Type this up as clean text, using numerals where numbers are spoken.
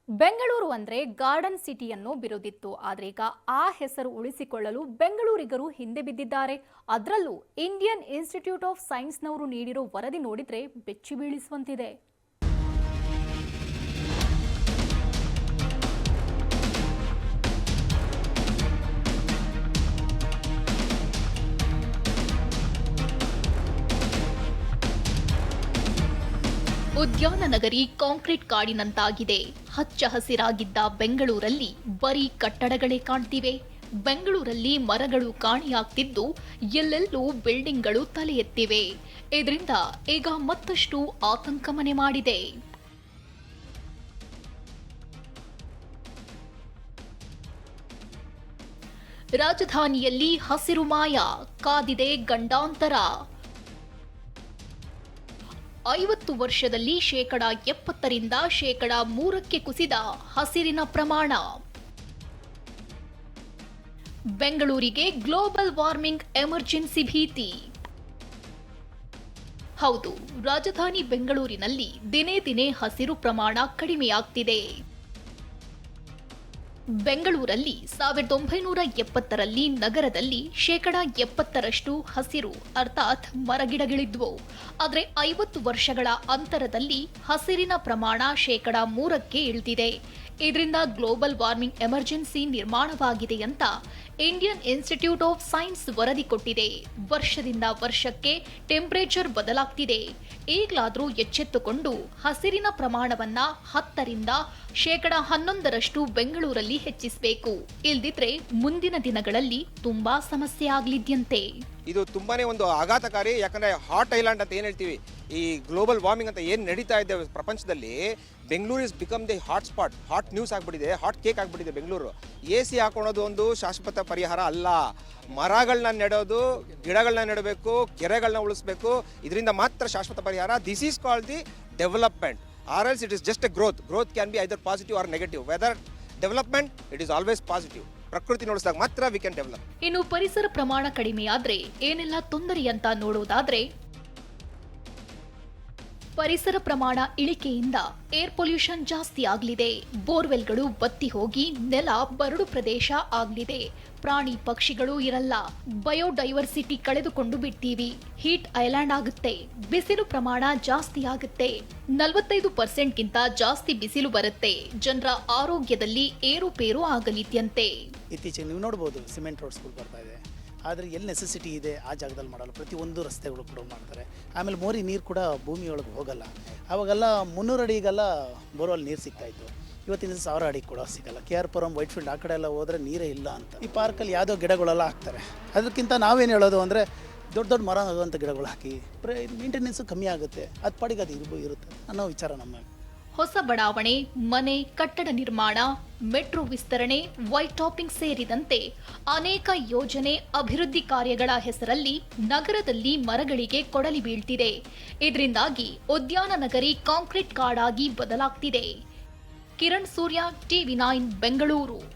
ಬೆಂಗಳೂರು ಅಂದ್ರೆ garden city ಅನ್ನೋ ಬಿರುದಿತ್ತು. ಆದ್ರೆ ಈಗ ಆ ಹೆಸರು ಉಳಿಸಿಕೊಳ್ಳಲು ಬೆಂಗಳೂರಿಗರು ಹಿಂದೆ ಬಿದ್ದಿದ್ದಾರೆ. ಅದರಲ್ಲೂ ಇಂಡಿಯನ್ ಇನ್ಸ್ಟಿಟ್ಯೂಟ್ ಆಫ್ ಸೈನ್ಸ್ನವರು ನೀಡಿರೋ ವರದಿ ನೋಡಿದ್ರೆ ಬೆಚ್ಚಿ ಬೀಳಿಸುವಂತಿದೆ. ಉದ್ಯಾನ ನಗರಿ ಕಾಂಕ್ರೀಟ್ ಕಾಡಿನಂತಾಗಿದೆ. ಹಚ್ಚ ಹಸಿರಾಗಿದ್ದ ಬೆಂಗಳೂರಲ್ಲಿ ಬರೀ ಕಟ್ಟಡಗಳೇ ಕಾಣ್ತಿವೆ. ಬೆಂಗಳೂರಲ್ಲಿ ಮರಗಳು ಕಾಣೆಯಾಗ್ತಿದ್ದು ಎಲ್ಲೆಲ್ಲೂ ಬಿಲ್ಡಿಂಗ್ಗಳು ತಲೆ ಎತ್ತಿವೆ. ಇದರಿಂದ ಈಗ ಮತ್ತಷ್ಟು ಆತಂಕ ಮನೆ ಮಾಡಿದೆ. ರಾಜಧಾನಿಯಲ್ಲಿ ಹಸಿರು ಮಾಯ ಕಾದಿದೆ ಗಂಡಾಂತರ. 50 ವರ್ಷದಲ್ಲಿ 70% 3% ಕುಸಿದ ಹಸಿರಿನ ಪ್ರಮಾಣ. ಬೆಂಗಳೂರಿಗೆ ಗ್ಲೋಬಲ್ ವಾರ್ಮಿಂಗ್ ಎಮರ್ಜೆನ್ಸಿ ಭೀತಿ. ಹೌದು, ರಾಜಧಾನಿ ಬೆಂಗಳೂರಿನಲ್ಲಿ ದಿನೇ ದಿನೇ ಹಸಿರು ಪ್ರಮಾಣ ಕಡಿಮೆಯಾಗ್ತಿದೆ. ಬೆಂಗಳೂರಲ್ಲಿ 1970ರಲ್ಲಿ ನಗರದಲ್ಲಿ 70% ಹಸಿರು ಅರ್ಥಾತ್ ಮರಗಿಡಗಳಿದ್ವು. ಆದರೆ 50 ವರ್ಷಗಳ ಅಂತರದಲ್ಲಿ ಹಸಿರಿನ ಪ್ರಮಾಣ 3% ಇಳಿದಿದೆ. ಇದರಿಂದ ಗ್ಲೋಬಲ್ ವಾರ್ಮಿಂಗ್ ಎಮರ್ಜೆನ್ಸಿ ನಿರ್ಮಾಣವಾಗಿದೆ ಅಂತ ಇಂಡಿಯನ್ ಇನ್ಸ್ಟಿಟ್ಯೂಟ್ ಆಫ್ ಸೈನ್ಸ್ ವರದಿ ಕೊಟ್ಟಿದೆ. ವರ್ಷದಿಂದ ವರ್ಷಕ್ಕೆ ಟೆಂಪರೇಚರ್ ಬದಲಾಗ್ತಿದೆ. ಈಗಲಾದರೂ ಎಚ್ಚೆತ್ತುಕೊಂಡು ಹಸಿರಿನ ಪ್ರಮಾಣವನ್ನ 10ರಿಂದ 11% ಬೆಂಗಳೂರಲ್ಲಿ ಹೆಚ್ಚಿಸಬೇಕು. ಇಲ್ದಿದ್ರೆ ಮುಂದಿನ ದಿನಗಳಲ್ಲಿ ತುಂಬಾ ಸಮಸ್ಯೆ ಆಗ್ಲಿದ್ಯಂತೆ. ಇದು ತುಂಬಾನೇ ಒಂದು ಆಘಾತಕಾರಿ. ಯಾಕಂದ್ರೆ ಹಾಟ್ ಐಲ್ಯಾಂಡ್ ಅಂತ ಏನ್ ಹೇಳ್ತೀವಿ, ಈ ಗ್ಲೋಬಲ್ ವಾರ್ಮಿಂಗ್ ಅಂತ ಏನು ನಡೀತಾ ಇದೆ ಪ್ರಪಂಚದಲ್ಲಿ, Bengaluru is become the hot spot. Hot news ಆಗ್ಬಿಟ್ಟಿದೆ, ಹಾಟ್ ಕೇಕ್ ಆಗ್ಬಿಟ್ಟಿದೆ ಬೆಂಗಳೂರು. AC ಹಾಕೊಳೋದು ಒಂದು ಶಾಶ್ವತ ಪರಿಹಾರ ಅಲ್ಲ. ಮರಗಳನ್ನ ನೆಡೋದು, ಗಿಡಗಳನ್ನ ನೆಡಬೇಕು, ಕೆರೆಗಳನ್ನ ಉಳಿಸ್ಬೇಕು. ಇದರಿಂದ ಮಾತ್ರ ಶಾಶ್ವತ ಪರಿಹಾರ. This is called the development, or else it is just a growth. Growth can be either positive or negative. Whether development, it is always positive. ಪ್ರಕೃತಿ ನೋಡಿಸಿದಾಗ ಮಾತ್ರ ವಿ ಕ್ಯಾನ್ ಡೆವಲಪ್. ಇನ್ನು ಪರಿಸರ ಪ್ರಮಾಣ ಕಡಿಮೆಯಾದ್ರೆ ಏನೆಲ್ಲ ತೊಂದರೆ ಅಂತ ನೋಡೋದಾದ್ರೆ, ಪರಿಸರ ಪ್ರಮಾಣ ಇಳಿಕೆಯಿಂದ ಏರ್ ಪೊಲ್ಯೂಷನ್ ಜಾಸ್ತಿ ಆಗಲಿದೆ. ಬೋರ್ವೆಲ್ಗಳು ಬತ್ತಿ ಹೋಗಿ ನೆಲ ಬರಡು ಪ್ರದೇಶ ಆಗಲಿದೆ. ಪ್ರಾಣಿ ಪಕ್ಷಿಗಳು ಇರಲ್ಲ. ಬಯೋಡೈವರ್ಸಿಟಿ ಕಳೆದುಕೊಂಡು ಬಿಡ್ತೀವಿ. ಹೀಟ್ ಐಲ್ಯಾಂಡ್ ಆಗುತ್ತೆ. ಬಿಸಿಲು ಪ್ರಮಾಣ ಜಾಸ್ತಿ ಆಗುತ್ತೆ. 45%ಗಿಂತ ಜಾಸ್ತಿ ಬಿಸಿಲು ಬರುತ್ತೆ. ಜನರ ಆರೋಗ್ಯದಲ್ಲಿ ಏರುಪೇರು ಆಗಲಿದ್ಯಂತೆ. ಇತ್ತೀಚೆಗೆ ನೀವು ನೋಡ್ಬೋದು ಸಿಮೆಂಟ್ ರೋಡ್ಸ್ಗಳು ಬರ್ತಾ ಇದೆ. ಆದರೆ ಎಲ್ಲಿ ನೆಸೆಸಿಟಿ ಇದೆ ಆ ಜಾಗದಲ್ಲಿ ಮಾಡಲ್ಲ. ಪ್ರತಿಯೊಂದು ರಸ್ತೆಗಳು ಕೂಡ ಮಾಡ್ತಾರೆ. ಆಮೇಲೆ ಮೋರಿ ನೀರು ಕೂಡ ಭೂಮಿಯೊಳಗೆ ಹೋಗಲ್ಲ. ಆವಾಗೆಲ್ಲ 300 ಅಡಿಗೆಲ್ಲ ಬೋರ್ವೆಲ್ ನೀರು ಸಿಗ್ತಾಯಿತ್ತು. ಇವತ್ತಿನ 1000 ಅಡಿಗೆ ಕೂಡ ಸಿಗಲ್ಲ. KR ಪುರಂ, ವೈಟ್ಫೀಲ್ಡ್ ಆ ಕಡೆ ಎಲ್ಲ ಹೋದರೆ ನೀರೇ ಇಲ್ಲ ಅಂತ. ಈ ಪಾರ್ಕಲ್ಲಿ ಯಾವುದೋ ಗಿಡಗಳೆಲ್ಲ ಹಾಕ್ತಾರೆ. ಅದಕ್ಕಿಂತ ನಾವೇನು ಹೇಳೋದು ಅಂದರೆ ದೊಡ್ಡ ದೊಡ್ಡ ಮರ ಆಗುವಂಥ ಗಿಡಗಳು ಹಾಕಿ ಮೇಂಟೆನೆನ್ಸು ಕಮ್ಮಿ ಆಗುತ್ತೆ. ಅದು ಪಾಡಿಗೆ ಅದು ಇರುತ್ತೆ ಅನ್ನೋ ವಿಚಾರ ನಮ್ಮ. ಹೊಸ ಬಡಾವಣೆ, ಮನೆ, ಕಟ್ಟಡ ನಿರ್ಮಾಣ, ಮೆಟ್ರೋ ವಿಸ್ತರಣೆ, ವೈಟ್ ಟಾಪಿಂಗ್ ಸೇರಿದಂತೆ ಅನೇಕ ಯೋಜನೆ, ಅಭಿವೃದ್ಧಿ ಕಾರ್ಯಗಳ ಹೆಸರಲ್ಲಿ ನಗರದಲ್ಲಿ ಮರಗಳಿಗೆ ಕೊಡಲಿ ಬೀಳ್ತಿದೆ. ಇದರಿಂದಾಗಿ ಉದ್ಯಾನ ನಗರಿ ಕಾಂಕ್ರೀಟ್ ಕಾಡಾಗಿ ಬದಲಾಗ್ತಿದೆ. ಕಿರಣ್ ಸೂರ್ಯ, TV9 ಬೆಂಗಳೂರು.